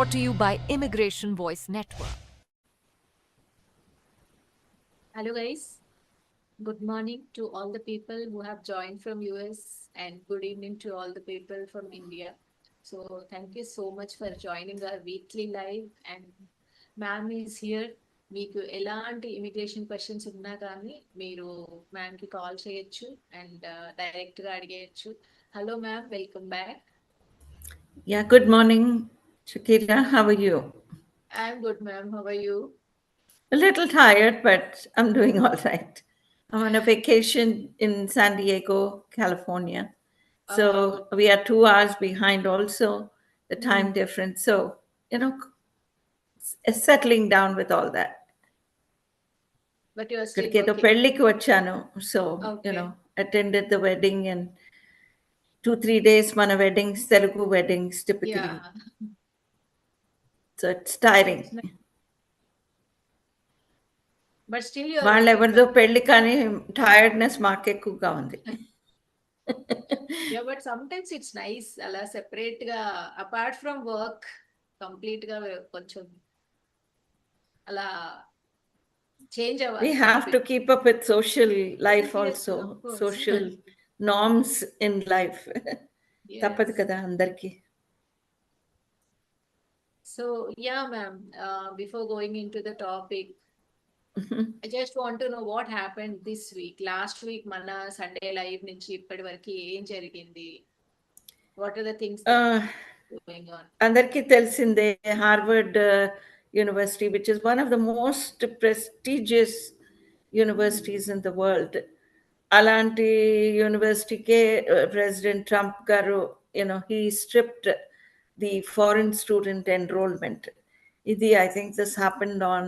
brought to you by Immigration Voice Network. Hello guys, good morning to all the people who have joined from US and good evening to all the people from India. So thank you so much for joining our weekly live and ma'am is here. మీకు ఎలాంటి immigration questions ఉన్నా కానీ మీరు మ్యామ్కి call చేయొచ్చు and డైరెక్ట్గా అడిగేయచ్చు. Hello ma'am, welcome back. Yeah, good morning, Shakira. How are you? I'm good, ma'am. How are you? A little tired, but I'm doing all right. I'm on a vacation in San Diego, California. So we are 2 hours behind also, the time difference. So, settling down with all that. But you are still ఇక్కడికి పెళ్ళికి వచ్చాను. So, attended the wedding and 2-3 days మన weddings, Telugu weddings typically. Yeah. So it's tiring. But still you are వాళ్ళెవరిదో పెళ్లి కానీ tiredness మాకు ఎక్కువగా ఉంది. Yeah, but sometimes it's nice అలా సెపరేట్ గా అపార్ట్ ఫ్రమ్ వర్క్ కంప్లీట్ గా కొంచెం అలా చేంజ్ అవ్వాలి. We have to keep up with social life also, social norms in life. తప్పదు కదా అందరికి. So yeah, ma'am, before going into the topic, I just want to know what happened this week. Last week మన Sunday live నుంచి ఇప్పటి వరకు ఏం జరిగింది? What are the things going on? అందరికీ తెలిసిందే Harvard university, which is one of the most prestigious universities in the world. అలాంటి యూనివర్సిటీకే president Trump గారు he stripped the foreign student enrollment. I think this happened on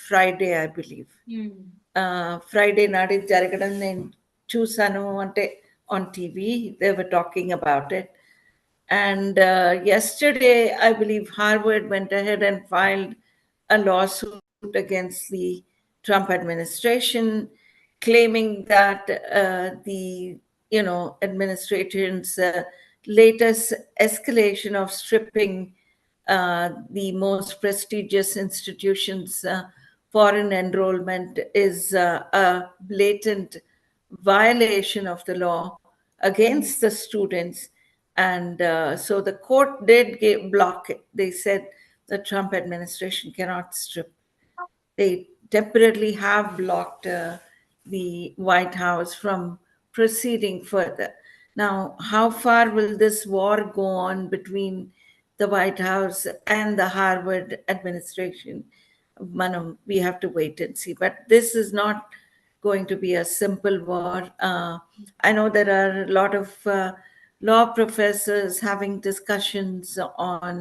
Friday, I believe. Friday నాడు జరగడం నేను చూసాను, అంటే on TV they were talking about it. And yesterday, I believe Harvard went ahead and filed a lawsuit against the Trump administration, claiming that the administration's latest escalation of stripping the most prestigious institutions' foreign enrollment is a blatant violation of the law against the students. And so the court did block it. They said the Trump administration cannot strip. They temporarily have blocked the White House from proceeding further. Now, how far will this war go on between the White House and the Harvard administration? We have to wait and see. But this is not going to be a simple war. I know there are a lot of law professors having discussions on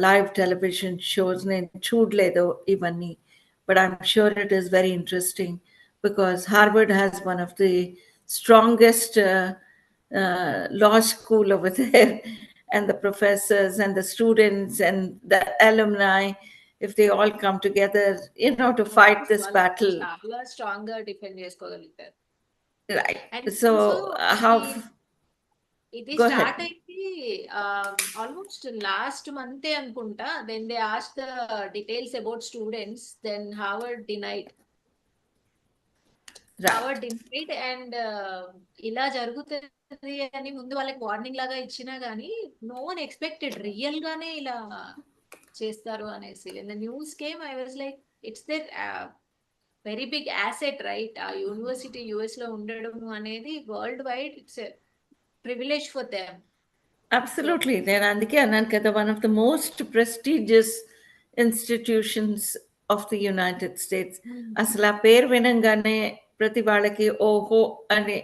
live television shows. నేను చూడలేదు ఇవన్నీ, but I'm sure it is very interesting because Harvard has one of the strongest law school over there, and the professors and the students and the alumni, if they all come together, to fight this battle. చాలా strong గా defend చేసుకోగలుగుతారు. Right. So how ఇది start అయింది almost last మంతే అనుకుంటా. Then they ask the details about students, then Harvard denied. And ఇలా జరుగుతుంది అని ముందు వాళ్ళకి వార్నింగ్ లాగా ఇచ్చినా గానీ నో వన్ ఎక్స్పెక్టెడ్ రియల్ గానే ఇలా చేస్తారు అనేసి. When the news came I was like it's there very big asset, right? ఆ యూనివర్సిటీ యుఎస్ లో ఉండడం అనేది world wide it's privilege for them. Absolutely. Then అందుకే అన్నాను కదా, one of the most prestigious institutions of the United States. అసలు ఆ పేరు వినంగానే ప్రతి వాళ్ళకి ఓహో అని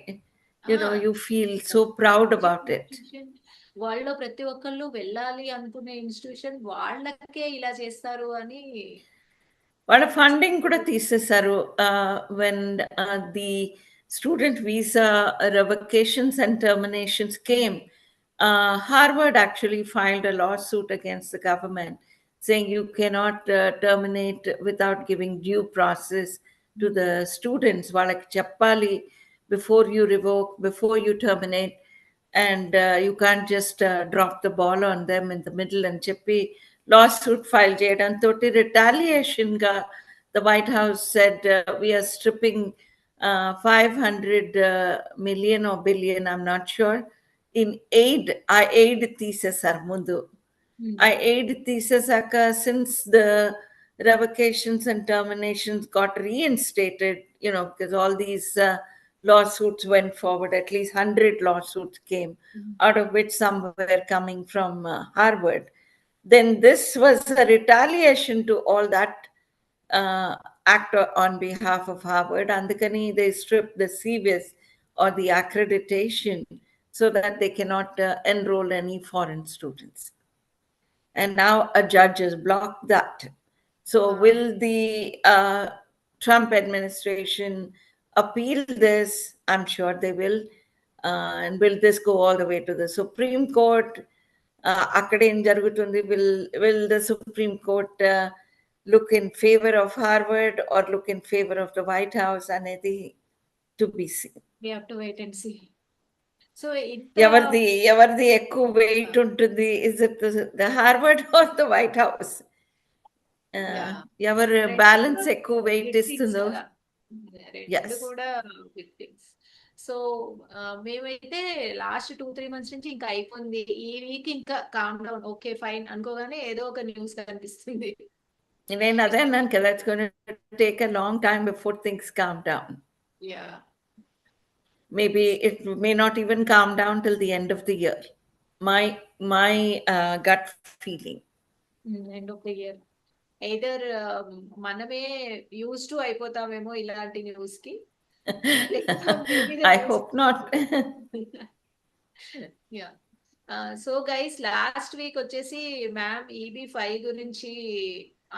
you feel so proud about it. World లో ప్రతి ఒక్కళ్ళు వెళ్ళాలి అనుకునే ఇన్స్టిట్యూషన్ వాళ్ళకే ఇలా చేస్తారు అని వాళ్ళ ఫండింగ్ కూడా తీసేశారు. when the student visa revocations and terminations came, Harvard actually filed a lawsuit against the government saying you cannot terminate without giving due process to the students. వాళ్ళకి చెప్పాలి before you revoke, before you terminate, and you can't just drop the ball on them in the middle and చెప్పి lawsuit file చేయడంతో retaliation గా the White House said we are stripping 500 million or billion, I'm not sure, in aid. ఆ aid తీసేశారు ముందు. I aid తీసేశాక since the revocations and terminations got reinstated, because all these lawsuits went forward, at least 100 lawsuits came, out of which some were coming from Harvard. Then this was a retaliation to all that act on behalf of Harvard. Andukani, they stripped the CVS or the accreditation so that they cannot enroll any foreign students. And now a judge has blocked that. So will the Trump administration appeal this? I'm sure they will. And will this go all the way to the Supreme Court? Akkade em jarugutundi. Will the Supreme Court look in favor of Harvard or look in favor of the White House? Anedi to be seen. We have to wait and see. So ఎవరిది ఎక్కువ weight ఉంటుంది? Is it the Harvard or the White House? ఎవరు balance ఎక్కువ weight ఇస్తుందో? రెండు కూడా big things. So మేమైతే last 2-3 months నుంచి ఇంకా అయిపోయింది, ఈ వీక్ ఇంకా కామ్ డౌన్, ఓకే ఫైన్ అనుకోగానే ఏదో ఒక న్యూస్ కనిపిస్తుంది. నేను అదే అన్నాను కదా, it's gonna take a long time before things calm down. Maybe it may not even calm down till the end of the year. My gut feeling. End of the year. Either maname used to అయిపోతామేమో ఇలాంటి news కి. I hope not. Yeah. So guys, last week వచ్చేసి ma'am EB5 గురించి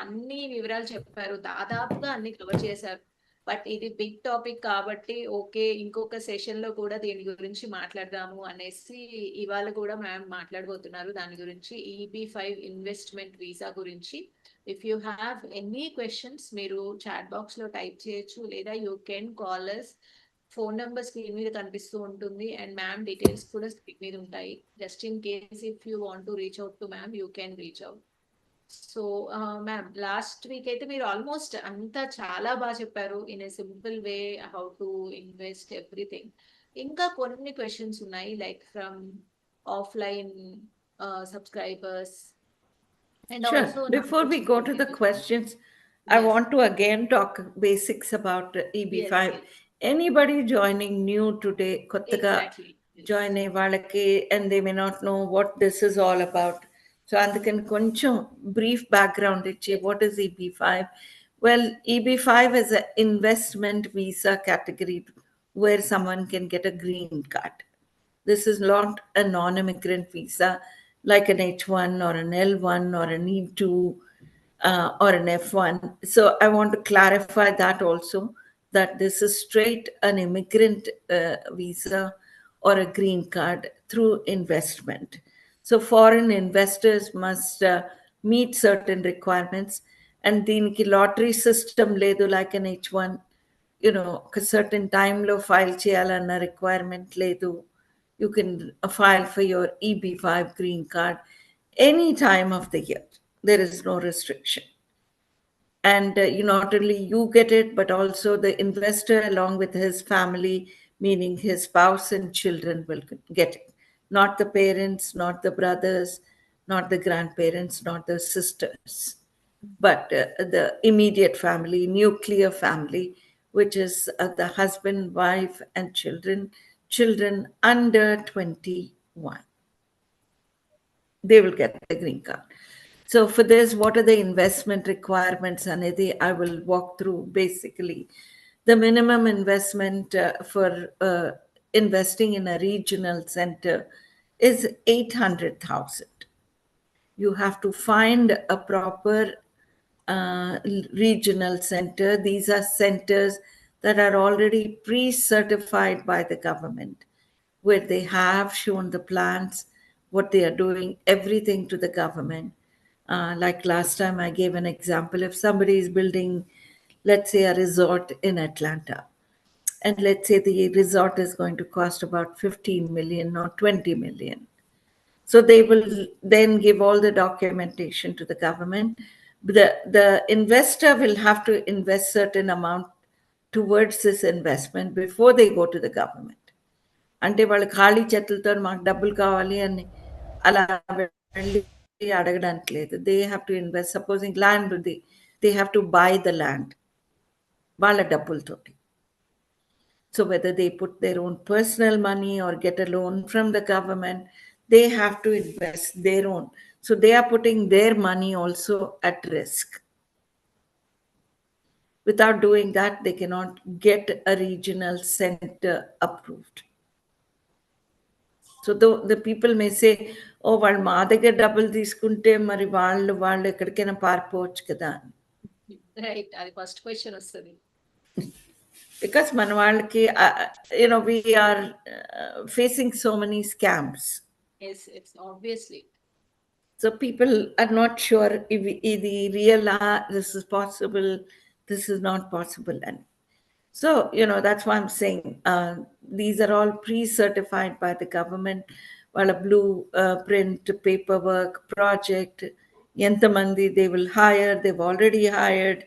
అన్ని వివరాలు చెప్పారు, దాదాపుగా అన్ని cover చేశారు. బట్ ఇది బిగ్ టాపిక్ కాబట్టి ఓకే, ఇంకొక సెషన్ లో కూడా దీని గురించి మాట్లాడదాము అనేసి ఇవాళ కూడా మ్యామ్ మాట్లాడబోతున్నారు దాని గురించి, EB5 ఇన్వెస్ట్మెంట్ వీసా గురించి. If you have any questions మీరు చాట్ బాక్స్ లో టైప్ చేయొచ్చు, లేదా you can call us. Phone number screen మీద కనిపిస్తూ ఉంటుంది అండ్ మ్యామ్ డీటెయిల్స్ కూడా స్క్రీన్ మీద ఉంటాయి. Just in case if you want to reach out to ma'am, you can reach out. So ma'am, last week అయితే మీరు ఆల్మోస్ట్ అంతా చాలా బాగా చెప్పారు in a simple way, how to invest everything. ఇంకా కొన్ని క్వశ్చన్స్ ఉన్నాయి, like from offline subscribers. Sure. Before we go to the questions, I want to again talk basics about EB5. Yes. Anybody joining new today, kottaga join a వాళ్ళకి, and they may not know what this is all about. So అందుకని కొంచెం brief background ఇచ్చి, what is EB5? Well, EB5 is an investment visa category where someone can get a green card. This is not a non-immigrant visa like an H1 or an L1 or an E2 or an F1. So I want to clarify that also, that this is straight an immigrant visa or a green card through investment. So foreign investors must meet certain requirements, and దీనికి lottery system లేదు like an H1, ఒక certain time లో file చేయాలన్న requirement లేదు. You can file for your EB5 green card any time of the year. There is no restriction. And not only you get it, but also the investor along with his family, meaning his spouse and children, will get it. Not the parents, not the brothers, not the grandparents, not the sisters, but the immediate family, nuclear family, which is the husband, wife, and children under 21. They will get the green card. So for this, what are the investment requirements, Anidhi? I will walk through basically. The minimum investment for investing in a regional center is 800,000. You have to find a proper regional center. These are centers that are already pre-certified by the government, where they have shown the plans, what they are doing, everything to the government. Like last time I gave an example, if somebody is building, let's say, a resort in Atlanta, and let's say the resort is going to cost about 15 million or 20 million. So they will then give all the documentation to the government. The investor will have to invest certain amount towards this investment before they go to the government. అంటే వాళ్ళు ఖాళీ చేతులతో మాకు డబ్బులు కావాలి అని అలా వెళ్ళి అడగడానికి లేదు. They have to invest. Supposing land ఉంది, they have to buy the land వాళ్ళ డబ్బులతోటి. So whether they put their own personal money or get a loan from the government, they have to invest their own. So they are putting their money also at risk. Without doing that, they cannot get a regional center approved. So the people may say, oh, వాళ్ళు మా దగ్గర డబ్బులు తీసుకుంటే మరి వాళ్ళు ఎక్కడికైనా పారిపోవచ్చు కదా. Right, అది ఫస్ట్ క్వశ్చన్ వస్తుంది. Because మన వాళ్ళకి we are facing so many scams. Yes, it's obviously. So people are not sure if the real this is possible, this is not possible. And so, that's why I'm saying these are all pre-certified by the government. While a blue print paperwork project, entamandi they will hire, they've already hired,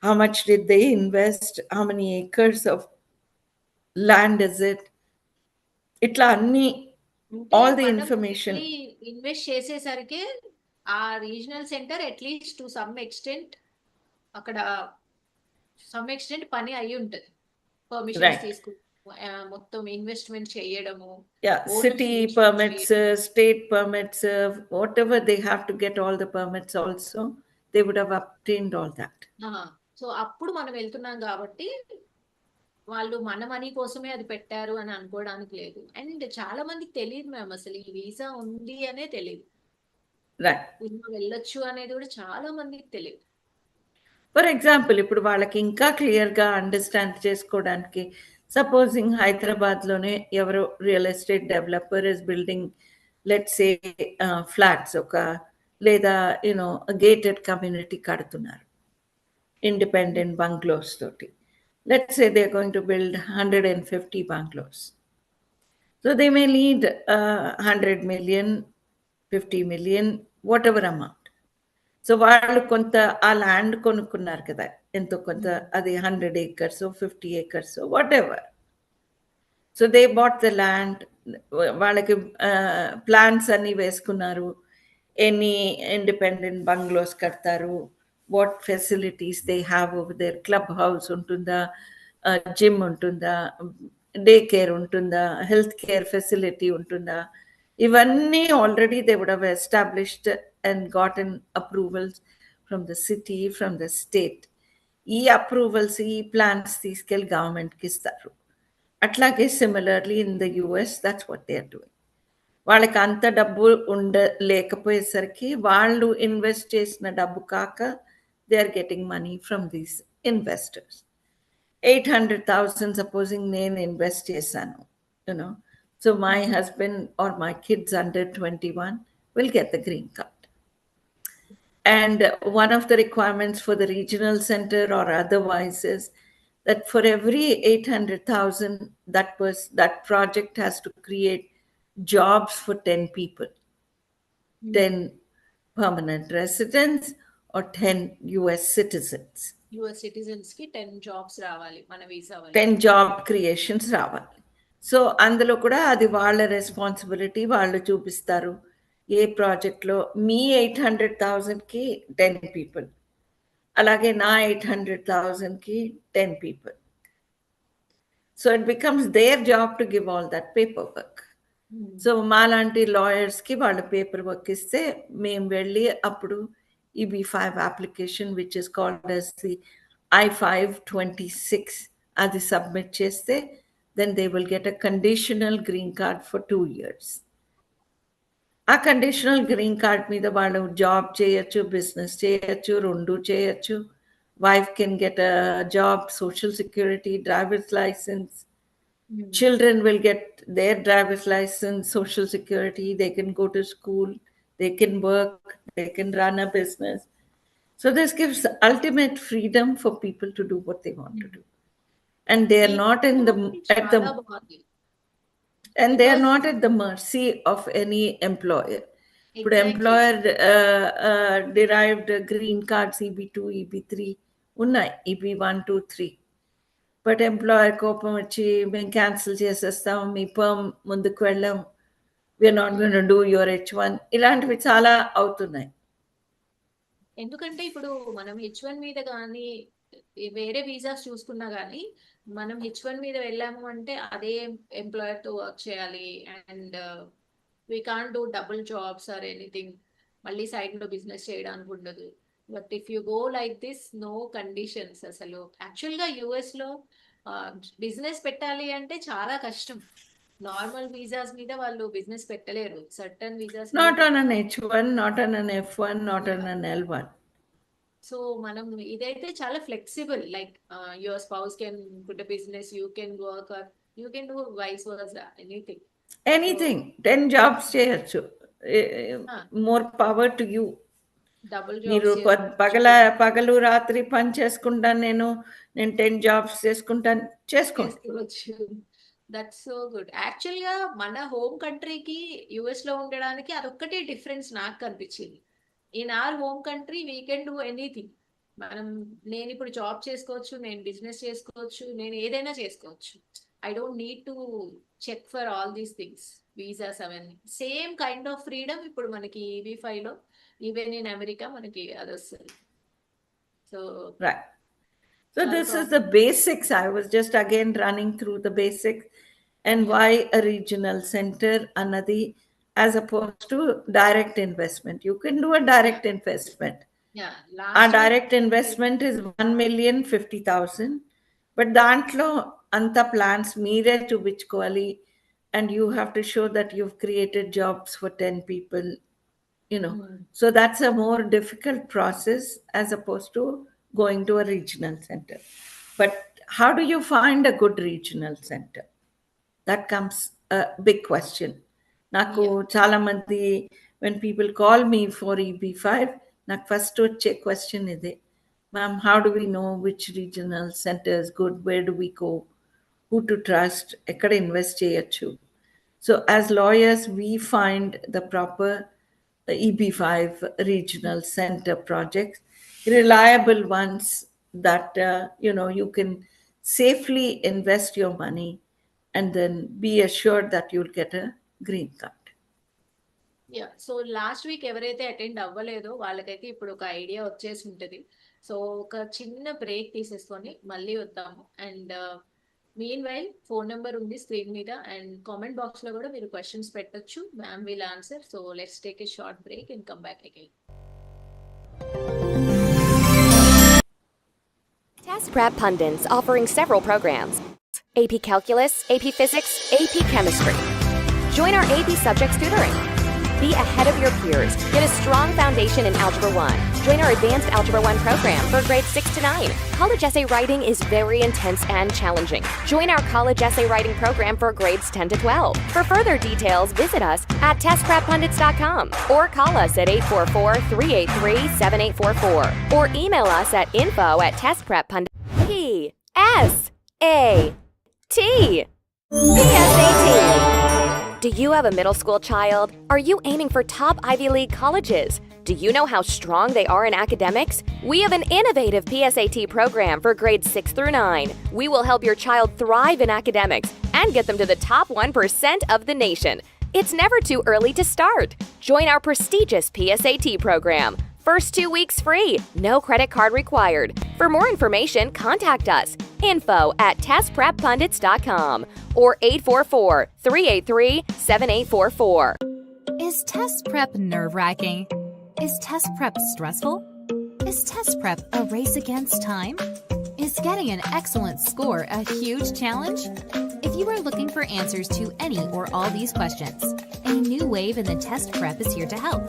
how much did they invest, how many acres of land is it, itla anni all the information invest చేసేసరికి ఆ regional centre at least to some extent అక్కడ some extent పని అయి ఉంటది. Permissions తీసుకు మొత్తం investment చేయడము, city permits, state permits, whatever they have to get all the permits also, they would have obtained all that. So అప్పుడు మనం వెళ్తున్నాం కాబట్టి వాళ్ళు మన మనీ కోసమే అది పెట్టారు అని అనుకోవడానికి లేదు. అండ్ చాలా మందికి తెలియదు మ్యామ్, అసలు ఈ వీసా ఉంది అనే తెలియదు. వెళ్ళొచ్చు అనేది కూడా చాలా మందికి తెలియదు. ఫర్ ఎగ్జాంపుల్ ఇప్పుడు వాళ్ళకి ఇంకా క్లియర్గా అండర్స్టాండ్ చేసుకోవడానికి, సపోజింగ్ హైదరాబాద్లోనే ఎవరో real estate developer is building let's say flats లేదా గేటెడ్ కమ్యూనిటీ కడుతున్నారు, ఇండిపెండెంట్ బంగ్లోస్ తోటి. Let's say they're going to build 150 bungalows. So they may need 100 million, 50 million, whatever amount. So వాళ్ళు కొంత ఆ ల్యాండ్ కొనుక్కున్నారు కదా, ఎంతో కొంత, అది 100 acres, 50 acres, whatever. So they bought the land, వాళ్ళకి ప్లాన్స్ అన్ని వేసుకున్నారు, ఎన్ని ఇండిపెండెంట్ బంగ్లోస్ కడతారు, what facilities they have over there, clubhouse untunda, gym untunda, daycare untunda, healthcare facility untunda, ivanni already they would have established and gotten approvals from the city, from the state. Ee approvals, ee plans తీసుకెళ్ళి గవర్నమెంట్కి ఇస్తారు. అట్లాగే similarly in the US, that's what they are doing. వాళ్ళకి అంత డబ్బు లేకపోయేసరికి వాళ్ళు invest చేసిన డబ్బు కాక they are getting money from these investors. 800,000 supposing నేను ఇన్వెస్ట్ చేశాను, so my husband or my kids under 21 will get the green card. And one of the requirements for the regional center or otherwise is that for every 800,000, that project has to create jobs for 10 people, 10 permanent residents or 10 US citizens. US citizens ki 10 jobs రావాలి మన visa వల్ల. 10 job creations రావాలి. So అందులో కూడా అది వాళ్ళ responsibility, వాళ్ళు చూపిస్తారు ఏ ప్రాజెక్ట్లో మీ 800,000కి 10 people, అలాగే నా 800,000కి 10 people. So it becomes their job to give all that paperwork. So మాలాంటి లాయర్స్కి వాళ్ళ పేపర్ వర్క్ ఇస్తే మేము వెళ్ళి అప్పుడు EB-5 application, which is called as the I-526, అది సబ్మిట్ చేస్తే then they will get a conditional green card for 2 years. ఆ conditional green card మీద వాళ్ళు జాబ్ చేయొచ్చు, బిజినెస్ చేయొచ్చు, రెండు చేయొచ్చు. Wife can get a job, social security, driver's licence. Children will get their driver's license, social security, they can go to school, they can work, they can run a business. So this gives ultimate freedom for people to do what they want to do. and they are ఈ not in the at the చాలా బాగుంది. and they are Because- not at the mercy of any employer. ఇప్పుడు Exactly. Employer derived green cards EB2 EB3 ఉన్నాయి, EB1 2 3. But employer కోపం వచ్చి మేము cancel చేసేస్తాం, మీ perm ముందుకు వెళ్ళాం, we're not going to do your H1, ఇలాంటివి చాలా అవుతున్నాయి. ఎందుకంటే ఇప్పుడు మనం H1 మీద కానీ వేరే వీసాస్ చూసుకున్నా కానీ మనం H1 మీద వెళ్ళాము అంటే అదే ఎంప్లాయర్ తో వర్క్ చేయాలి and we can't do double jobs or anything, మళ్ళీ సైడ్ లో బిజినెస్ చేయడానికి ఉండదు. But if you go like this, no conditions. అసలు యాక్చువల్ గా యుఎస్ లో బిజినెస్ పెట్టాలి అంటే చాలా కష్టం. నార్మల్ వీసాస్ మీద వాళ్ళు బిజినెస్ పెట్టలేరు. Certain visas not on an H1, not on an F1, not on an L1. So మనం ఇదైతే చాలా flexible, like your spouse can put a business, you can work or you can do vice versa, anything 10 jobs చేయొచ్చు. More power to you. Double మీరు పగలు రాత్రి పని చేసుకుంటాను, నేను 10 జాబ్స్ చేసుకుంటాను, చేసుకోవచ్చు. That's so good. యాక్చువల్ గా మన హోమ్ కంట్రీకి యుఎస్ లో ఉండడానికి అదొక్కటే డిఫరెన్స్ నాకు కనిపించింది. In our home country we can do anything. నేను ఇప్పుడు జాబ్ చేసుకోవచ్చు, నేను బిజినెస్ చేసుకోవచ్చు, నేను ఏదైనా చేసుకోవచ్చు. I don't need to check for all these things, visas అవన్నీ. సేమ్ కైండ్ ఆఫ్ ఫ్రీడమ్ ఇప్పుడు మనకి EB5 లో, ఈవెన్ ఇన్ అమెరికా మనకి అది వస్తుంది. So right. So this is the basics. I was just again running through the basics and why a regional center anadi as opposed to direct investment. You can do a direct investment. Our direct investment is 1,050,000. But dantlo anta plans meere chupichukovali, and you have to show that you've created jobs for 10 people. So that's a more difficult process as opposed to going to a regional center. But how do you find a good regional center? That comes a big question. Naku chala mandi, when people call me for EB5, nak first check question ide, ma'am, how do we know which regional center is good? Where do we go? Who to trust? Ekkada invest cheyachu? So as lawyers, we find the proper EB5 regional center projects, reliable ones that you can safely invest your money and then be assured that you'll get a green card. So last week ఎవరైతే attend అవ్వలేదో వాళ్ళకైతే ఇప్పుడు ఒక idea వచ్చేసి ఉంటుంది. So ఒక చిన్న break తీసేసుకొని మళ్ళీ వద్దాము. And mean while phone number ఉంది స్క్రీన్ మీద, అండ్ కామెంట్ బాక్స్ లో కూడా మీరు క్వశ్చన్స్ పెట్టొచ్చు, ma'am will answer. So let's take a short break and come back again. Test Prep Pundits offering several programs: AP Calculus, AP Physics, AP Chemistry. Join our AP Subjects tutoring. Be ahead of your peers. Get a strong foundation in Algebra 1. Join our Advanced Algebra 1 program for grades 6 to 9. College essay writing is very intense and challenging. Join our College essay writing program for grades 10 to 12. For further details, visit us at testpreppundits.com or call us at 844-383-7844 or email us at info@testpreppundits. PSAT. Do you have a middle school child? Are you aiming for top Ivy League colleges? Do you know how strong they are in academics? We have an innovative PSAT program for grades 6 through 9. We will help your child thrive in academics and get them to the top 1% of the nation. It's never too early to start. Join our prestigious PSAT program. First 2 weeks free, no credit card required. For more information, contact us. info@testpreppundits.com or 844-383-7844. Is test prep nerve-wracking? Is test prep stressful? Is test prep a race against time? Is getting an excellent score a huge challenge? If you are looking for answers to any or all these questions, a new wave in the test prep is here to help.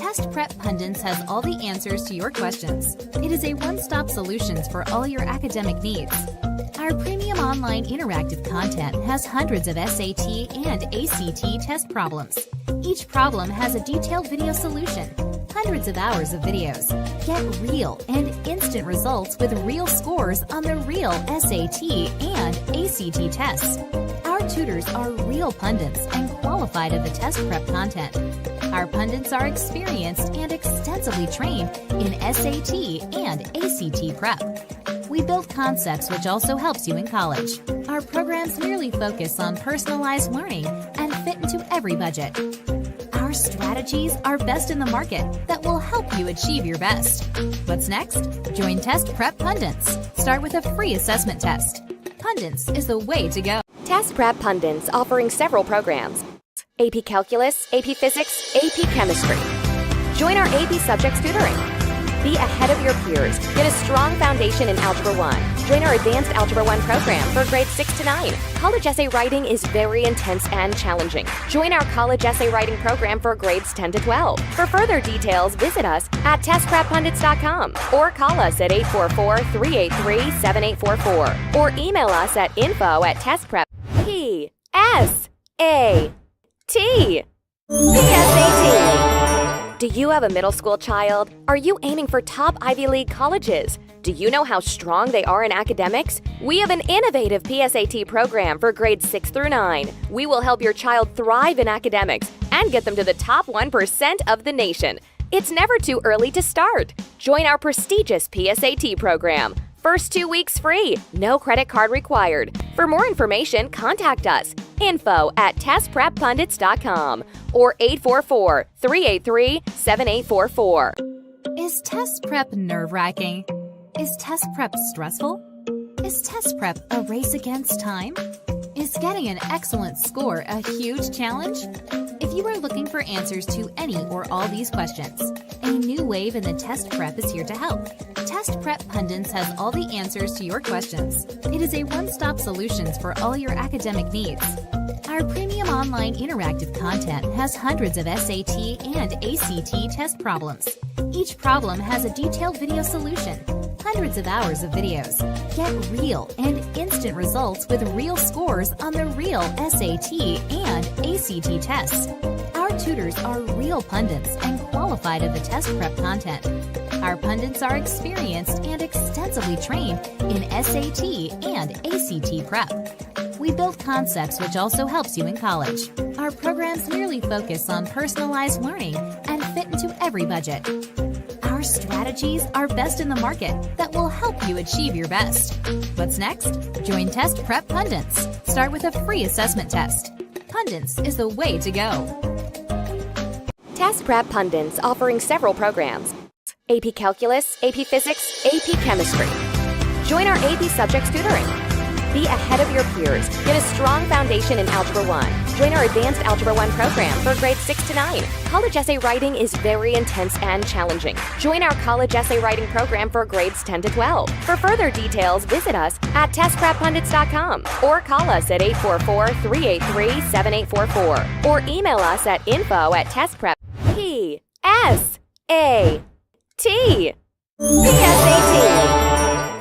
Test Prep Pundits has all the answers to your questions. It is a one-stop solutions for all your academic needs. Our premium online interactive content has hundreds of SAT and ACT test problems. Each problem has a detailed video solution. hundreds of hours of videos. Get real and instant results with real scores on the real SAT and ACT tests. Our tutors are real pundits and qualified in the test prep content. Our pundits are experienced and extensively trained in SAT and ACT prep. We build concepts which also helps you in college. Our programs merely focus on personalized learning and fit into every budget. Our strategies are best in the market that will help you achieve your best. What's next? Join Test Prep Pundits. Start with a free assessment test. Pundits is the way to go. Test Prep Pundits offering several programs: AP Calculus, AP Physics, AP Chemistry. Join our AP Subjects tutoring. Be ahead of your peers. Get a strong foundation in Algebra 1. Join our Advanced Algebra 1 program for grades 6 to 9. College essay writing is very intense and challenging. Join our College essay writing program for grades 10 to 12. For further details, visit us at testpreppundits.com or call us at 844-383-7844 or email us at info@testprep. PSAT. Do you have a middle school child? Are you aiming for top Ivy League colleges? Do you know how strong they are in academics? We have an innovative PSAT program for grades 6 through 9. We will help your child thrive in academics and get them to the top 1% of the nation. It's never too early to start. Join our prestigious PSAT program. First 2 weeks free, no credit card required. For more information, contact us. info@testpreppundits.com or 844-383-7844. Is test prep nerve-wracking? Is test prep stressful? Is test prep a race against time? Is getting an excellent score a huge challenge? If you are looking for answers to any or all these questions, a new wave in the test prep is here to help. Test Prep Pundits has all the answers to your questions. It is a one-stop solutions for all your academic needs. Our premium online interactive content has hundreds of SAT and ACT test problems. Each problem has a detailed video solution, hundreds of hours of videos. Get real and instant results with real scores on the real SAT and ACT tests. Our tutors are real pundits and qualified in the test prep content. Our pundits are experienced and extensively trained in SAT and ACT prep. We build concepts which also helps you in college. Our programs merely focus on personalized learning and fit into every budget. Our strategies are best in the market that will help you achieve your best. What's next? Join Test Prep Pundits. Start with a free assessment test. Pundits is the way to go. Test Prep Pundits offering several programs: AP Calculus, AP Physics, AP Chemistry. Join our AP Subjects tutoring. Be ahead of your peers. Get a strong foundation in Algebra 1. Join our Advanced Algebra 1 program for grades 6 to 9. College essay writing is very intense and challenging. Join our College essay writing program for grades 10 to 12. For further details, visit us at testpreppundits.com or call us at 844-383-7844 or email us at info@testprep. PSAT.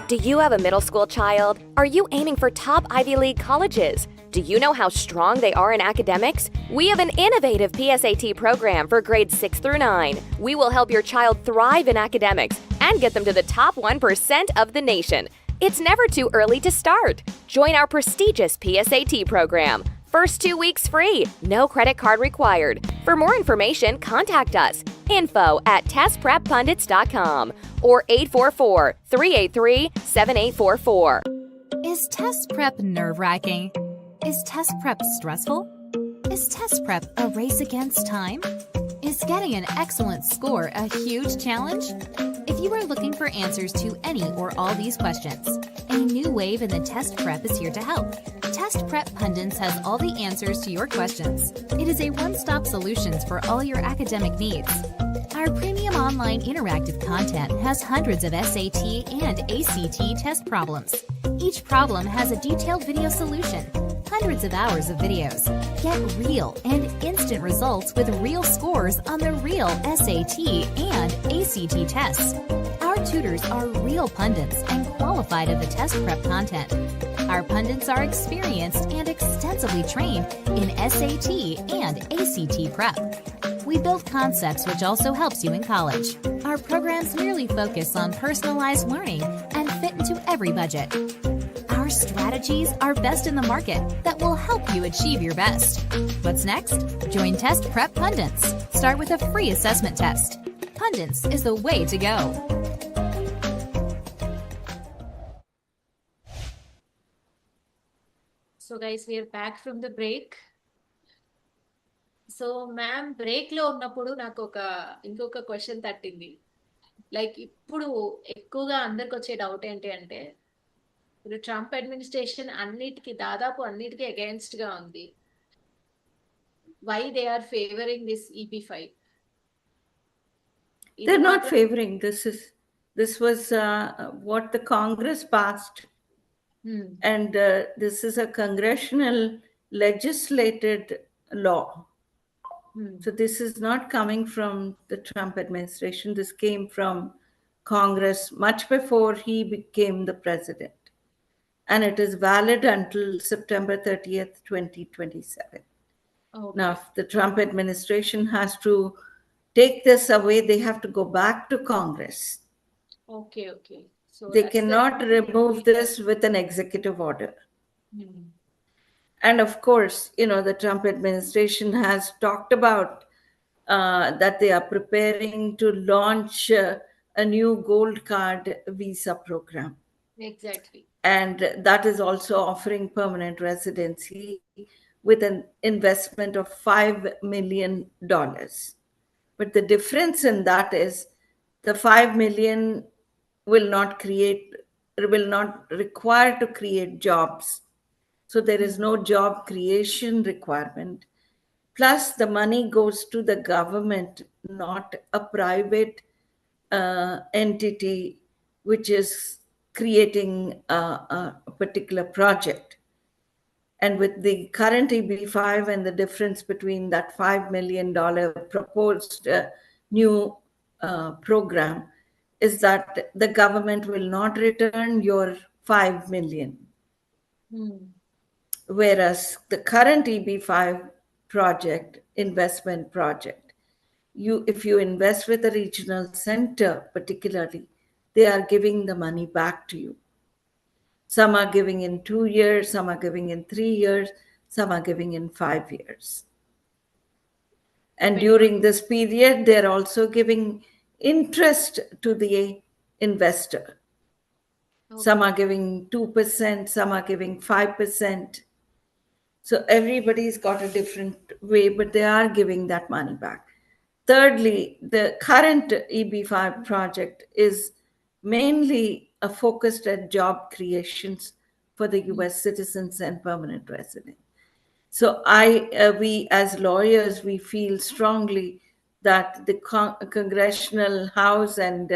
Do you have a middle school child? Are you aiming for top Ivy League colleges? Do you know how strong they are in academics? We have an innovative PSAT program for grades 6 through 9. We will help your child thrive in academics and get them to the top 1% of the nation. It's never too early to start. Join our prestigious PSAT program. First 2 weeks free, no credit card required. For more information, contact us. info@testpreppundits.com or 844-383-7844. Is test prep nerve-wracking? Is test prep stressful? Is test prep a race against time? Is getting an excellent score a huge challenge? If you are looking for answers to any or all these questions, a new wave in the test prep is here to help. Test Prep Pundits has all the answers to your questions. It is a one-stop solutions for all your academic needs. Our premium online interactive content has hundreds of SAT and ACT test problems. Each problem has a detailed video solution, hundreds of hours of videos. Get real and instant results with real scores on the real SAT and ACT tests. Our tutors are real pundits and qualified in the test prep content. Our pundits are experienced and extensively trained in SAT and ACT prep. We build concepts which also helps you in college. Our programs merely focus on personalized learning and fit into every budget. Our strategies are best in the market that will help you achieve your best. What's next? Join Test Prep Pundits. Start with a free assessment test. Pundits is the way to go. So guys, we are back from the break. So ma'am బ్రేక్లో ఉన్నప్పుడు నాకు ఇంకొక question తట్టింది. Like ఇప్పుడు ఎక్కువగా అందరికి వచ్చే doubt ఏంటి అంటే, ఇప్పుడు ట్రంప్ అడ్మినిస్ట్రేషన్ దాదాపు అన్నిటికీ అగైన్స్ట్ గా ఉంది. Why they are favouring this EP5? They're not favoring. This was what the Congress passed. And this is a congressional legislated law. So this is not coming from the Trump administration. This came from Congress much before he became the president. And it is valid until September 30th, 2027. Okay. Now, if the Trump administration has to take this away, they have to go back to Congress. Okay. So they cannot remove this with an executive order. And of course, the Trump administration has talked about that they are preparing to launch a new gold card visa program. Exactly. And that is also offering permanent residency with an investment of $5 million. But the difference in that is the $5 million will not require to create jobs. So there is no job creation requirement. Plus, the money goes to the government, not a private entity which is creating a particular project. And with the current EB5 and the difference between that $5 million proposed new program is that the government will not return your $5 million. Whereas the current EB5 project, investment project, if you invest with a regional center particularly, they are giving the money back to you. Some are giving in 2 years, some are giving in 3 years, some are giving in 5 years. And during this period, they're also giving interest to the investor. Okay. Some are giving 2%, some are giving 5%. So everybody's got a different way, but they are giving that money back. Thirdly, the current EB5 project is mainly focused at job creations for the US citizens and permanent residents. So we as lawyers, we feel strongly that the Congressional House and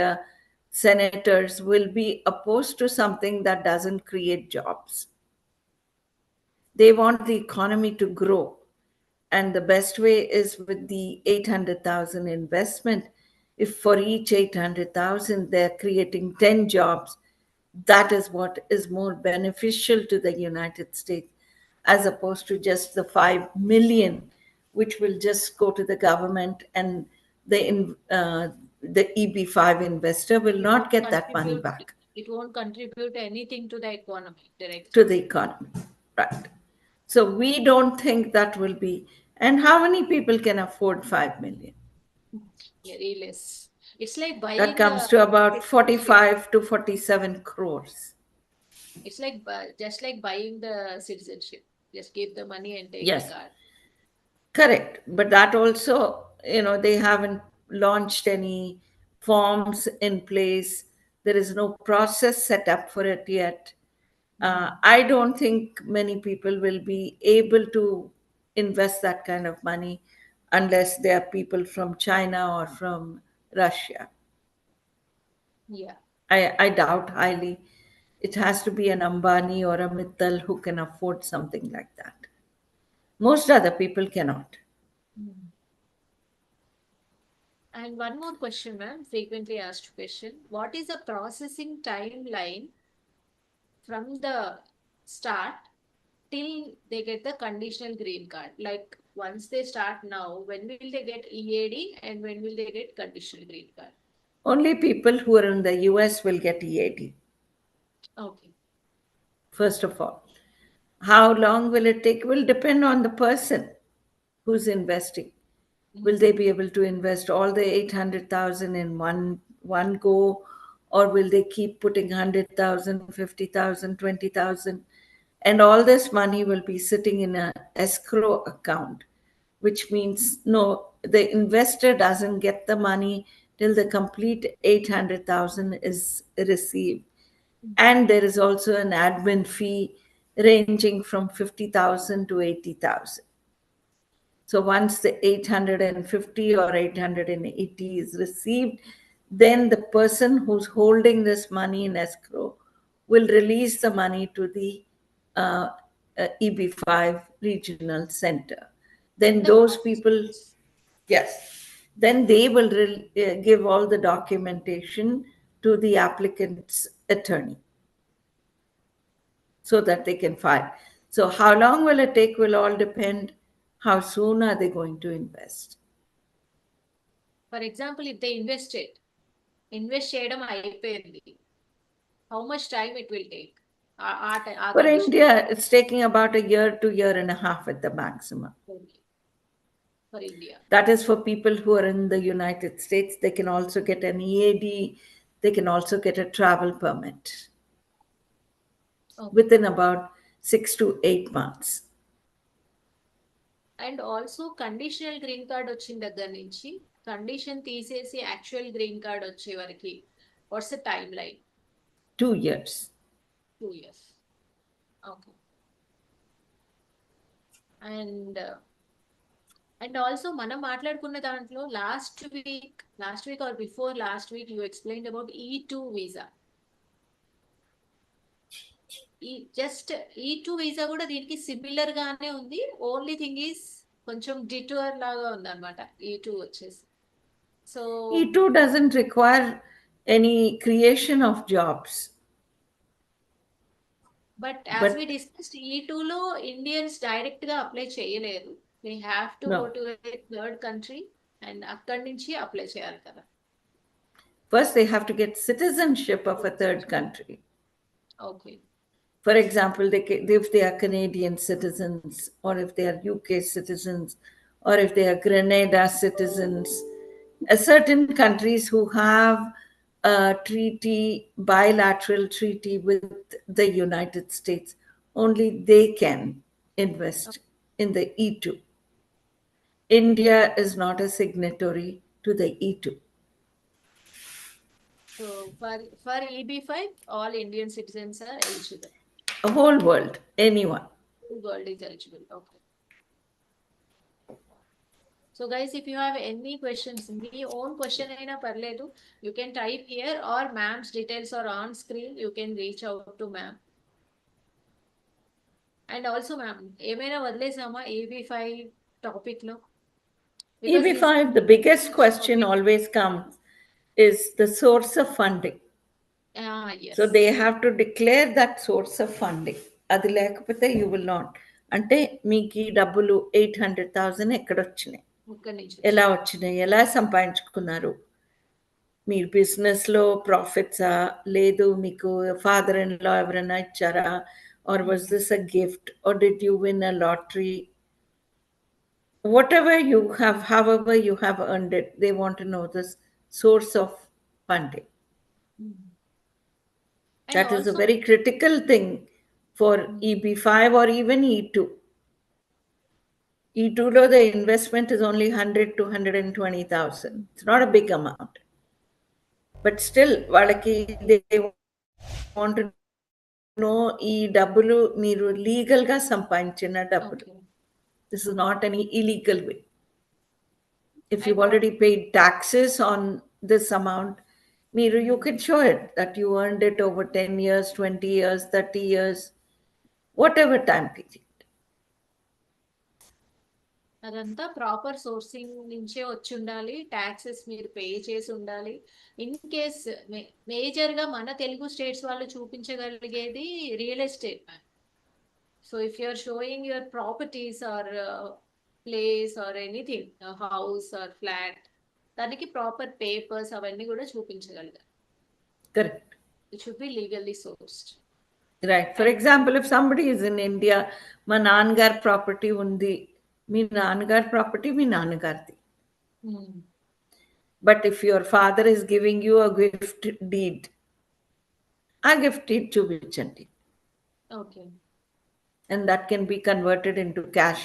senators will be opposed to something that doesn't create jobs. They want the economy to grow. And the best way is with the 800,000 investment. If for each 800,000, they're creating 10 jobs, that is what is more beneficial to the United States, as opposed to just the 5 million, which will just go to the government, and the EB5 investor will not get that money back. It won't contribute anything to the economy directly. To the economy, right. So we don't think that will be. And how many people can afford 5 million? Very less. It's like buying. That comes to about 45 to 47 crores. It's like just like buying the citizenship. Just give the money and take the card. Correct. But that also, they haven't launched any forms in place. There is no process set up for it yet. I don't think many people will be able to invest that kind of money unless they are people from China or from Russia. Yeah. I doubt highly. It has to be an Ambani or a Mittal who can afford something like that. Most other people cannot. And one more question, ma'am, frequently asked question. What is the processing timeline from the start till they get the conditional green card. Like once they start now, when will they get EAD and when will they get conditional green card? Only people who are in the US will get EAD, Okay. first of all. How long will it take? Will depend on the person who's investing. Will they be able to invest all the 800,000 in one go, or will they keep putting 100,000, 50,000, 20,000, and all this money will be sitting in an escrow account, which means no, the investor doesn't get the money till the complete 800,000 is received. And there is also an admin fee ranging from 50,000 to 80,000. So once the 850 or 880 is received, then the person who's holding this money in escrow will release the money to the EB5 regional center. Then those people, yes, then they will give all the documentation to the applicant's attorney so that they can file. So how long will it take will all depend how soon are they going to invest. For example, if they invest చేయడం అయిపోయింది, how much time it will take? For India, it's taking about a year to year and a half at the maximum. Okay. For India. That is for people who are in the United States. They can also get an EAD. They can also get a travel permit within about 6 to 8 months. And also conditional green card వచ్చిన దగ్గర నుంచి condition తీసేసి actual green card వచ్చే వరకు what's the timeline? 2 years. 2 years. Okay. And also మనం మాట్లాడుకున్న దాంట్లో last week or before last week you explain about E2 visa. Just E2 visa కూడా దీనికి సిమిలర్ గానే ఉంది. ఓన్లీ థింగ్ ఈస్ కొంచెం డిటూర్ లాగా ఉంది అనమాట E2 వచ్చేసి. So E2 doesn't require any creation of jobs. But as we discussed E2 లో ఇండియన్స్ డైరెక్ట్ గా అప్లై చేయలేరు. We have to go to third country and అక్కడి నుంచి అప్లై చేయాలి కదా. First they have to get citizenship of a third country. Okay. For example, if they are Canadian citizens, or if they are UK citizens, or if they are Grenada citizens, certain countries who have a bilateral treaty with the United States, only they can invest in the E2. India is not a signatory to the E2. So for EB5, all Indian citizens are eligible. The whole world, anyone. The world is eligible. Okay. So guys, if you have any questions, me own question అయినా పర్లేదు, you can type here or ma'am's details are on screen. You can reach out to ma'am. And also ma'am, ఏమైనా వదిలేసామా EB5 topic లో? EB5, the biggest question always comes is the source of funding. Yes. So they have to declare that source of funding. అది లేకపోతే you will not. అంటే మీకు ఈ డబ్బులు 800,000 ఎక్కడొచ్చినాయి, ఎలా వచ్చినాయి, ఎలా సంపాదించుకున్నారు, మీరు బిజినెస్లో ప్రాఫిట్సా, లేదు మీకు ఫాదర్ ఇన్ లా ఎవరైనా ఇచ్చారా, or was this a gift, or did you win a lottery? Whatever you have, however you have earned it, they want to know the source of funding. That is a very critical thing for EB5 or even E2. E2 lo the investment is only 100 to 120,000. It's not a big amount. But still, వాళ్ళకి they want to know ఈ డబ్బులు మీరు లీగల్గా సంపాదించిన డబ్బులు. This is not any illegal way. If you've already paid taxes on this amount, you can show it that you earned it over 10 years, 20 years, 30 years, whatever time period. అదంతా proper sourcing నుంచే వచ్చి ఉండాలి, taxes మీరు pay చేసి ఉండాలి. In case major గా మన Telugu states వాళ్ళు చూపించగలిగేది real estate. So if you're showing your properties or place or anything, a house or flat, దానికి ప్రాపర్ పేపర్స్ అవన్నీ కూడా చూపించగలగాలి. Correct. It should be legally sourced. Right. For example, if somebody is in India, మా నాన్నగారి property ఉంది, మీ నాన్నగారి property మీ నాన్నగారిది. But if your father is giving you a gift deed, ఆ gift deed చూపించండి. Okay. And that can be converted into cash.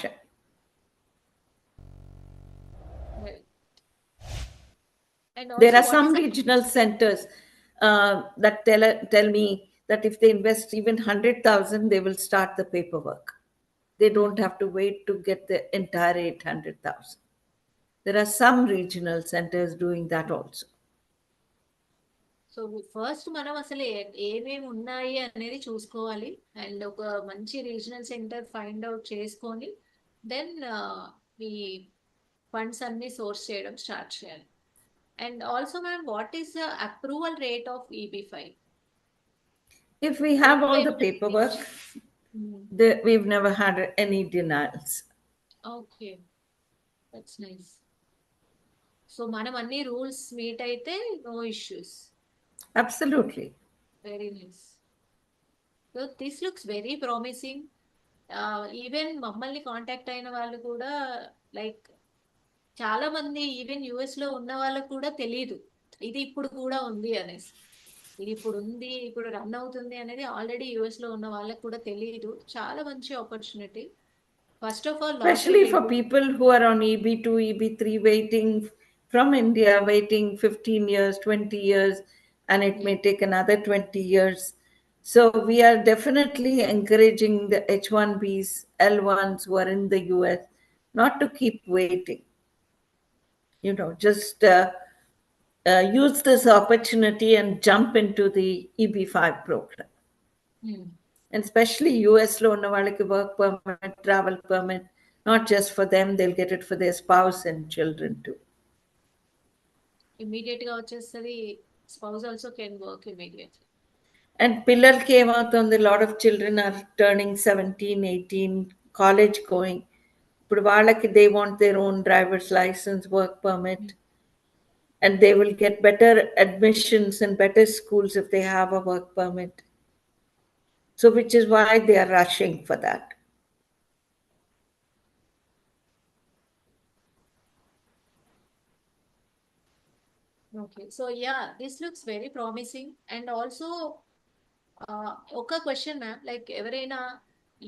Right. And There also, are what some is the- regional centers that tell me that if they invest even 100,000, they will start the paperwork. They don't have to wait to get the entire 800,000. There are some regional centers doing that also. So first మనం అసలు ఏమేమి ఉన్నాయి అనేది చూసుకోవాలి. And ఒక మంచి regional centre find out చేసుకొని then ఈ ఫండ్స్ అన్ని సోర్స్ చేయడం స్టార్ట్ చేయాలి. And also ma'am, what is the approval rate of EB-5? If we have all the paperwork, we've never had any denials. Okay, that's nice. So మనం అన్ని rules meet అయితే no issues. Absolutely. Very nice. So this looks very promising. Even మమ్మల్ని contact అయిన వాళ్ళు కూడా like చాలా మంది even US లో ఉన్న వాళ్ళకు కూడా తెలియదు ఇది ఇప్పుడు కూడా ఉంది అనేసి. ఇది ఇప్పుడు ఉంది, ఇప్పుడు రన్ అవుతుంది అనేది ఆల్రెడీ యుఎస్ లో ఉన్న వాళ్ళకు కూడా తెలియదు. చాలా మంచి opportunity. First of all, Especially for people who are on EB2, EB3 waiting from India, waiting 15 years, 20 years, and it may take another 20 years. So we are definitely encouraging the H1Bs, L1s who are in the US not to keep waiting. Just use this opportunity and jump into the EB5 program. And especially US లో ఉన్న వాళ్ళకి work permit, travel permit, not just for them, they'll get it for their spouse and children too. Immediate గా వచ్చేస్తుంది. Spouse also can work immediately. And పిల్లలకి ఏమవుతుంది, a lot of children are turning 17, 18, college going. ఇప్పుడు వాళ్ళకి they want their own driver's license, work permit, and they will get better admissions in better schools if they have a work permit. So which is why they are rushing for that. Okay, so yeah, this looks very promising. And also, ఒక question ma'am, like ఎవరైనా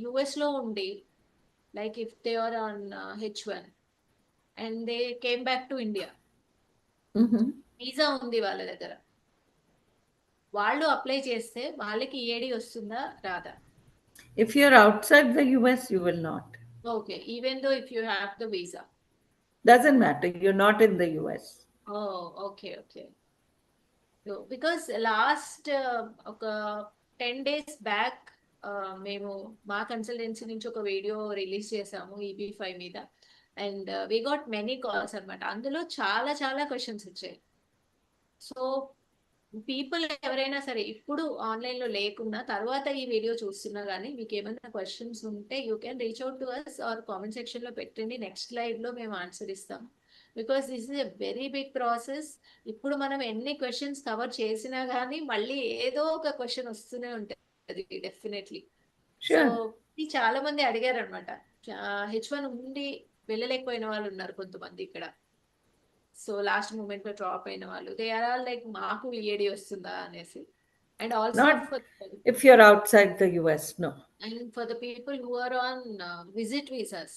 యుఎస్ లో ఉండి, like if they are on H1 and they came back to India, visa ఉంది వాళ్ళ దగ్గర, వాళ్ళు apply చేస్తే వాళ్ళకి EAD వస్తుందా రాదా? If you're outside the US, you will not. Okay, even though if you have the visa. Doesn't matter, you're not in the US. Oh, okay. So, because last ఒక 10 days back మేము మా consultancy నుంచి ఒక video release చేసాము EB-5 మీద. And we got many calls అనమాట. అందులో చాలా చాలా క్వశ్చన్స్ వచ్చాయి. సో పీపుల్ ఎవరైనా సరే ఇప్పుడు ఆన్లైన్ లో లేకున్నా తర్వాత ఈ వీడియో చూస్తున్నా కానీ మీకు ఏమైనా క్వశ్చన్స్ ఉంటే you can reach out to us or comment section లో పెట్టండి. నెక్స్ట్ లైవ్ లో మేము ఆన్సర్ ఇస్తాం. Because this is a very big process. ఇప్పుడు మనం ఎన్ని క్వశ్చన్స్ కవర్ చేసినా కానీ మళ్ళీ ఏదో ఒక క్వశ్చన్ వస్తూనే ఉంటుంది డెఫినెట్లీ. సో ఇది చాలా మంది అడిగారు అనమాట. H1 ఉండి వెళ్ళలేకపోయిన వాళ్ళు ఉన్నారు కొంతమంది ఇక్కడ. సో లాస్ట్ మూమెంట్ లో డ్రాప్ అయిన వాళ్ళు, దే ఆర్ ఆల్ లైక్ మాకు EAD వస్తుందా అనేసి. And also if you're outside the US, no. And for the people who are on visit visas,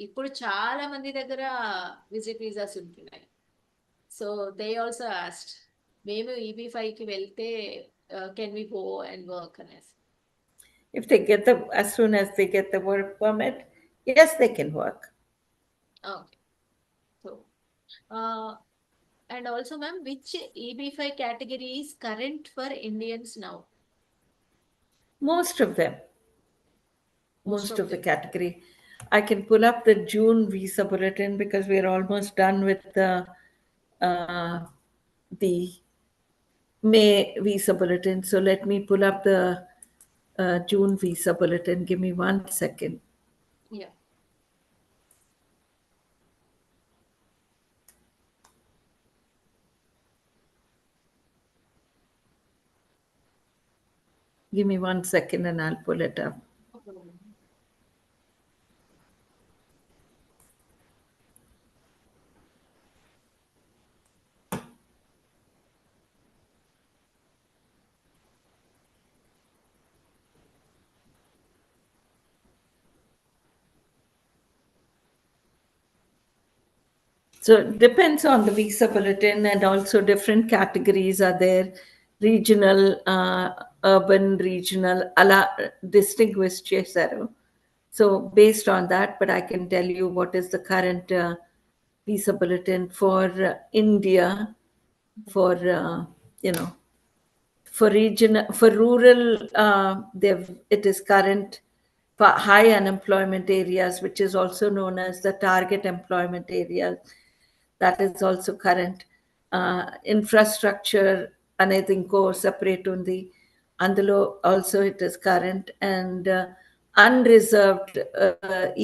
ఇప్పుడు చాలా మంది దగ్గర విజిట్ వీసాస్ ఉంటున్నాయి. సో దే ఆల్సో ఆస్క్డ్, మేము EB-5 కి వెళ్తే can we go and work అనేసి. If they get as soon as they get the work permit, yes, they can work. Okay. So, and also ma'am, which EB-5 category is current for Indians now? Most of them. Most of the category. I can pull up the June visa bulletin because we are almost done with the May visa bulletin. So let me pull up the June visa bulletin. Give me 1 second. Yeah. Give me 1 second and I'll pull it up. No problem. So it depends on the visa bulletin, and also different categories are there: regional, urban, regional, distinguished చేశారు. So based on that, but I can tell you what is the current visa bulletin for India, for you know, for region, for rural, it is current. For high unemployment areas, which is also known as the target employment areas, that is also current. Infrastructure అనేది ఇంకో separate ఉంది, అందులో also it is current. And unreserved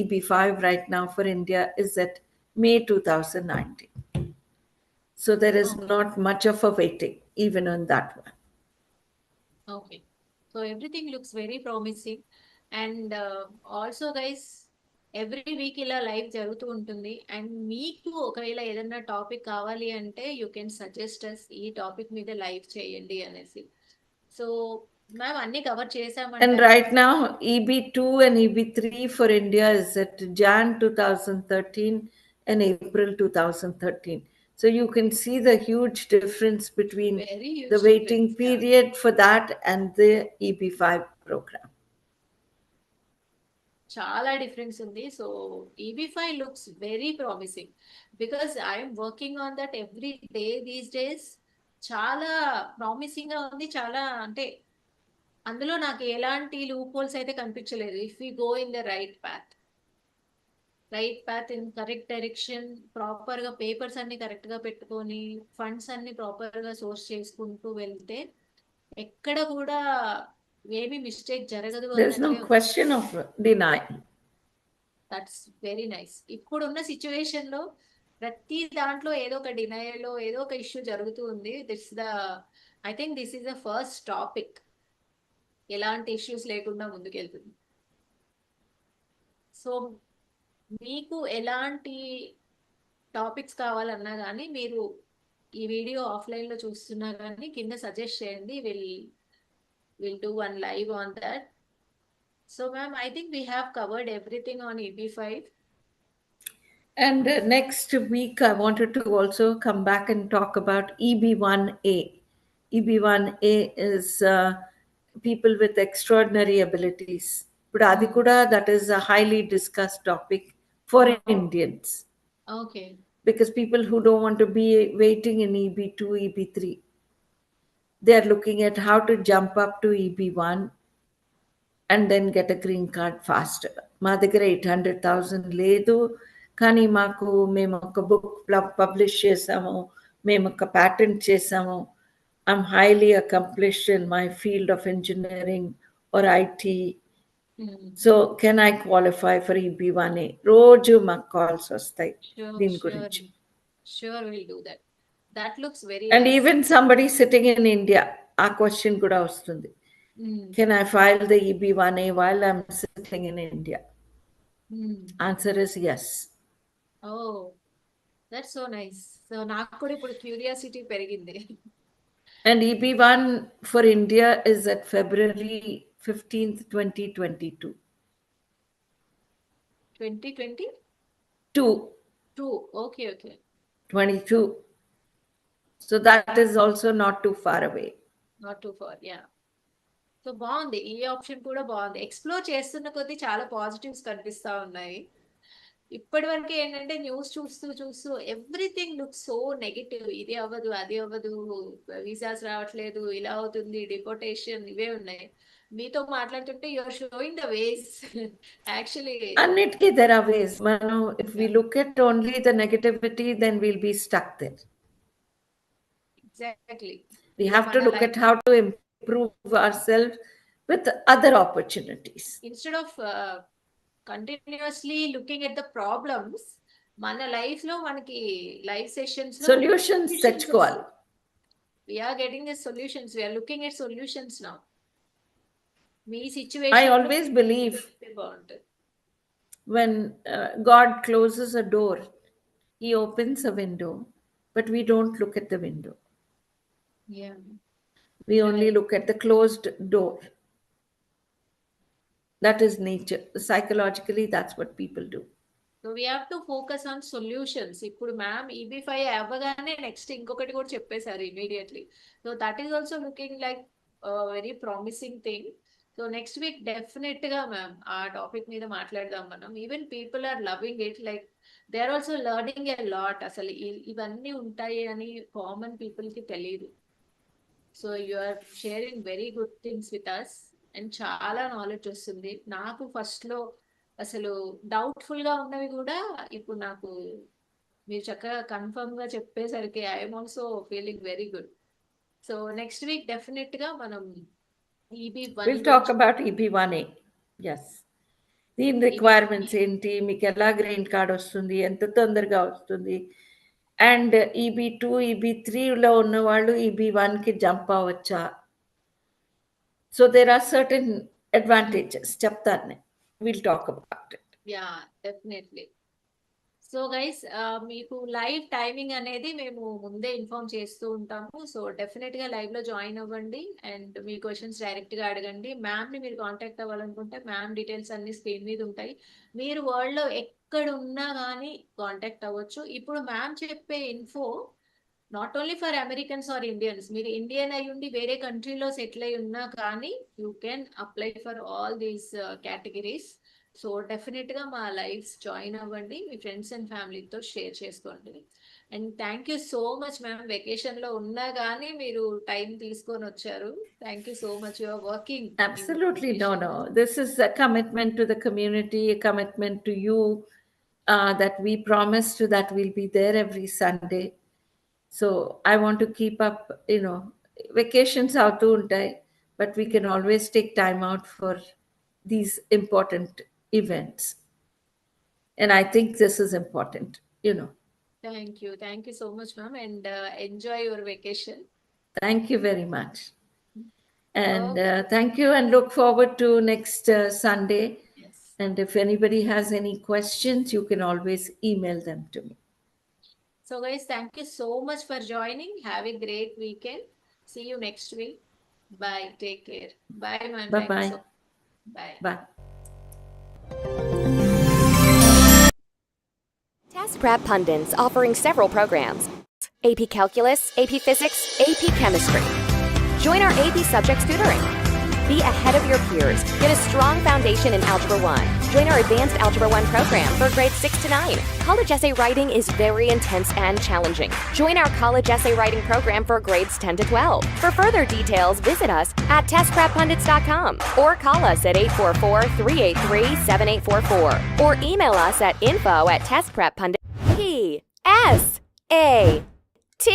EB5 right now for India is at May 2019. So there is not much of a waiting even on that one. Okay. So everything looks very promising. And also guys, every week ఇలా live జరుగుతూ ఉంటుంది. And మీకు ఒకవేళ ఏదైనా topic కావాలి అంటే you can suggest అస్ ఈ topic మీద లైవ్ చేయండి అనేసి. సో మ్యామ్ అన్ని కవర్ And చేసామంటే right now, EB2 and EB3 for India is at Jan 2013 and April 2013. So you can see the huge difference between very the waiting period for that and the EB5 program. చాలా difference ఉంది. So EB5 looks very promising because I'm working on that every day these days. చాలా promising గా ఉంది. చాలా అంటే అందులో నాకు ఎలాంటి లూప్ హోల్స్ అయితే కనిపించలేదు. If we go in the right path in correct direction, proper గా పేపర్స్ అన్ని కరెక్ట్ గా పెట్టుకొని ఫండ్స్ అన్ని ప్రాపర్ గా సోర్స్ చేసుకుంటూ వెళ్తే ఎక్కడ కూడా ఏమి మిస్టేక్ జరగదు. There's no question of denial. That's very nice. ఇప్పుడున్న సిచ్యువేషన్ లో ప్రతి దాంట్లో ఏదో ఒక డినయల్, ఏదో ఒక ఇష్యూ జరుగుతూ ఉంది. I think this is the first topic ఎలాంటి ఇష్యూస్ లేకుండా ముందుకెళ్తుంది. సో మీకు ఎలాంటి టాపిక్స్ కావాలన్నా కానీ మీరు ఈ వీడియో ఆఫ్లైన్ లో చూస్తున్నా కానీ కింద సజెస్ట్ చేయండి. Will do one live on that. So ma'am, I think we have covered everything on EB5. And next week, I wanted to also come back and talk about EB1A. EB1A is people with extraordinary abilities. But adi kuda, that is a highly discussed topic for Indians. Okay. Because people who don't want to be waiting in EB2, EB3, they are looking at how to jump up to EB1 and then get a green card faster. మా దగ్గర 800,000 లేదు, కానీ మాకు మేము ఒక book publish చేసాము, మేము ఒక ప్యాటెంట్ చేసాము, I'm highly accomplished in my field of engineering or IT, so can I qualify for EB1A? రోజు మాకు కాల్స్ వస్తాయి దీని గురించి. Sure, we'll do that. That looks very And nice. even somebody sitting in India, ఆ question కూడా వస్తుంది. Can I file the EB1A while I'm sitting in India? Answer is yes. Oh, that's so nice. So నాకు కూడా ఇప్పుడు curiosity పెరిగింది. And EB1 for India is at February 15th, 2022. 2020? 2. Okay. 22. So that is also not too far away. Not too far, yeah. So బాగుంది, ఈ option కూడా బాగుంది. Explore చేస్తున్న కొద్దీ చాలా పాజిటివ్స్ కనిపిస్తా ఉన్నాయి. ఇప్పటి వరకు ఏంటంటే న్యూస్ చూస్తూ ఎవ్రీథింగ్ లుక్ సో నెగటివ్. ఇది అవ్వదు, అది అవ్వదు, వీసాస్ రావట్లేదు, ఇలా అవుతుంది, డిపోర్టేషన్, ఇవే ఉన్నాయి. మీతో మాట్లాడుతుంటే you are showing the ways. Actually అన్నిటికీ there are ways. మనం if we look at only the negativity, then we'll be stuck there. Exactly. We have to look at how to improve ourselves with other opportunities. Instead of continuously looking at the problems, మన life లో మనకి live sessions లో Solutions తెచ్చుకోవాలి. we are getting the solutions, we are looking at solutions now. Me I situation always believe when God closes a door, He opens a window, but we don't look at the window. yeah We only look at the closed door. That is nature. Psychologically, that's what people do. So we have to focus on solutions. ఇప్పుడు ma'am EB5 అవ్వగానే next ఇంకొకటి కూడా చెప్పేశారు immediately. So that is also looking like very promising thing. So next week definite గా ma'am ఆ topic మీద మాట్లాడదాం మనం. Even people are loving it, like they are also learning a lot. అసలు ఇవన్నీ ఉంటాయి అని కామన్ పీపుల్ కి తెలియదు. So you are sharing very good things with us and చాలా నాలెడ్జ్ వస్తుంది. నాకు ఫస్ట్ లో అసలు డౌట్ఫుల్ గా ఉన్నవి కూడా ఇప్పుడు నాకు మీరు చక్కగా కన్ఫర్మ్ గా చెప్పేసరికి I'm also feeling very good. So next week definite గా మనం EB1 We'll talk about EB1A. Yes. దీని రిక్వైర్మెంట్స్ ఏంటి, మీకు ఎలా గ్రీన్ కార్డ్ వస్తుంది, ఎంత తొందరగా వస్తుంది, అండ్ EB2 EB3లో ఉన్న వాళ్ళు EB1కి జంప్ అవ్వచ్చా. So there are certain advantages చెప్తాను. We'll talk about it. Yeah, definitely. So guys మీకు లైవ్ టైమింగ్ అనేది మేము ముందే ఇన్ఫార్మ్ చేస్తూ ఉంటాము. సో డెఫినెట్ గా లైవ్ లో జాయిన్ అవ్వండి అండ్ మీ క్వశ్చన్స్ డైరెక్ట్ గా అడగండి. మ్యామ్ ని మీరు కాంటాక్ట్ అవ్వాలనుకుంటే మ్యామ్ డీటెయిల్స్ అన్ని స్క్రీన్ మీద ఉంటాయి. మీరు వరల్డ్ లో ఎక్కడ ఉన్నా కానీ కాంటాక్ట్ అవ్వచ్చు. ఇప్పుడు మ్యామ్ చెప్పే info not only for Americans or Indians. మీరు ఇండియన్ అయి ఉండి వేరే కంట్రీలో సెటిల్ అయి ఉన్నా కానీ you can apply for all these categories. So definite గా మా లైవ్స్ జాయిన్ అవ్వండి, మీ ఫ్రెండ్స్ అండ్ ఫ్యామిలీతో షేర్ చేసుకోండి. And thank you so much ma'am. Vacation లో ఉన్నా కానీ మీరు టైం తీసుకొని వచ్చారు. Thank you so much. You are working. Absolutely. No. This is a commitment to the community, a commitment to you, that we promised that we'll be there every Sunday. So I want to keep up, vacations అవుతూ ఉంటాయి, but we can always take time out for these important events. And I think this is important. Thank you so much ma'am, and enjoy your vacation. Thank you very much. And thank you, and look forward to next Sunday. Yes. And if anybody has any questions, you can always email them to me. So guys, thank you so much for joining. Have a great weekend. See you next week. Bye. Take care. Bye ma'am. Bye-bye. Bye. Bye. Test Prep Pundits offering several programs: AP Calculus, AP Physics, AP Chemistry. Join our AP Subjects tutoring. Be ahead of your peers. Get a strong foundation in Algebra 1. Join our Advanced Algebra 1 program for grades 6 to 9. College essay writing is very intense and challenging. Join our college essay writing program for grades 10 to 12. For further details, visit us at testpreppundits.com or call us at 844-383-7844 or email us at info@testpreppundits. PSAT.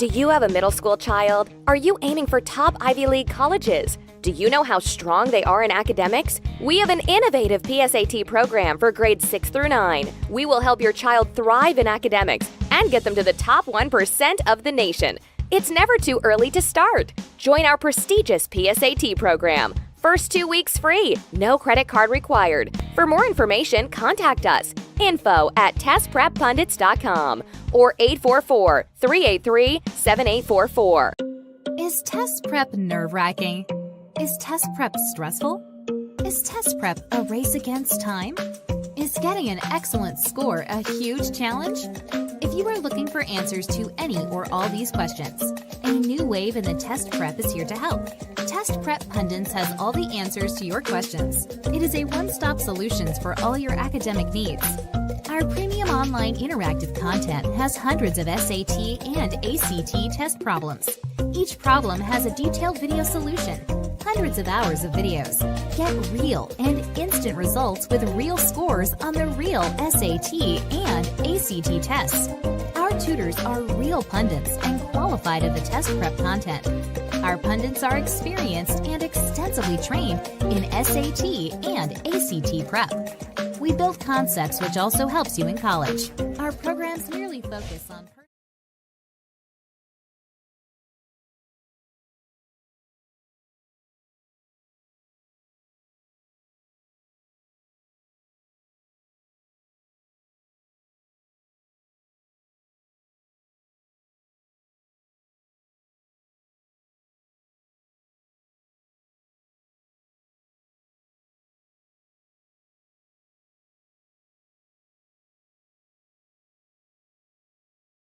Do you have a middle school child? Are you aiming for top Ivy League colleges? Do you know how strong they are in academics? We have an innovative PSAT program for grades 6 through 9. We will help your child thrive in academics and get them to the top 1% of the nation. It's never too early to start. Join our prestigious PSAT program. First 2 weeks free, no credit card required. For more information, contact us. info@testpreppundits.com or 844-383-7844. Is test prep nerve-wracking? Is test prep stressful? Is test prep a race against time? Is getting an excellent score a huge challenge? If you are looking for answers to any or all these questions, a new wave in the test prep is here to help. Test Prep Pundits has all the answers to your questions. It is a one-stop solutions for all your academic needs. Our premium online interactive content has hundreds of SAT and ACT test problems. Each problem has a detailed video solution, hundreds of hours of videos. Get real and instant results with real scores on the real SAT and ACT tests. Our tutors are real pundits and qualified in the test prep content. Our pundits are experienced and extensively trained in SAT and ACT prep. We build concepts which also helps you in college. Our programs merely focus on